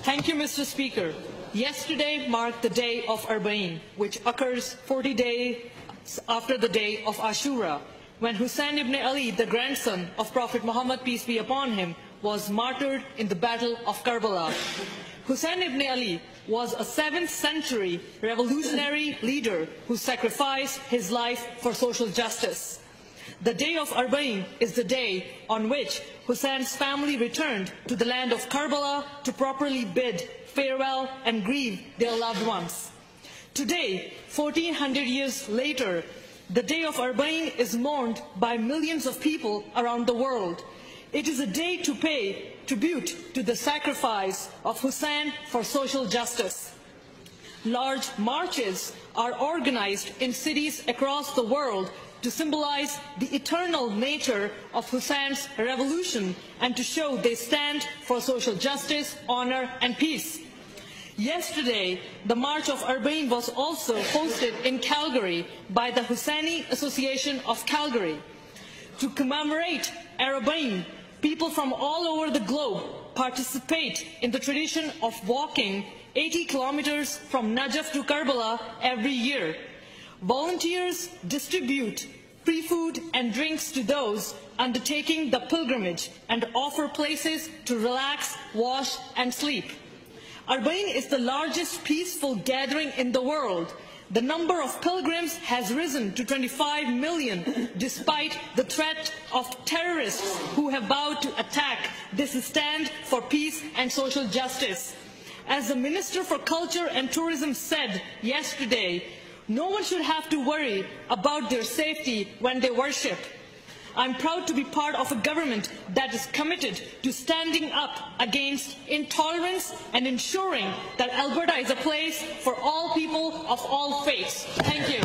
Thank you, Mr. Speaker. Yesterday marked the day of Arbaeen, which occurs 40 days after the day of Ashura, when Hussein ibn Ali, the grandson of Prophet Muhammad, peace be upon him, was martyred in the Battle of Karbala. Hussein ibn Ali was a 7th century revolutionary leader who sacrificed his life for social justice. The day of Arbaeen is the day on which Hussein's family returned to the land of Karbala to properly bid farewell and grieve their loved ones. Today, 1400 years later, the day of Arbaeen is mourned by millions of people around the world. It is a day to pay tribute to the sacrifice of Hussein for social justice. Large marches are organized in cities across the world to symbolize the eternal nature of Hussein's revolution and to show they stand for social justice, honor, and peace. Yesterday, the March of Arbaeen was also hosted in Calgary by the Husseini Association of Calgary. To commemorate Arbaeen, people from all over the globe participate in the tradition of walking 80 kilometers from Najaf to Karbala every year. Volunteers distribute free food and drinks to those undertaking the pilgrimage and offer places to relax, wash, and sleep. Arbaeen is the largest peaceful gathering in the world. The number of pilgrims has risen to 25 million despite the threat of terrorists who have vowed to attack this stand for peace and social justice. As the Minister for Culture and Tourism said yesterday, no one should have to worry about their safety when they worship. I'm proud to be part of a government that is committed to standing up against intolerance and ensuring that Alberta is a place for all people of all faiths. Thank you.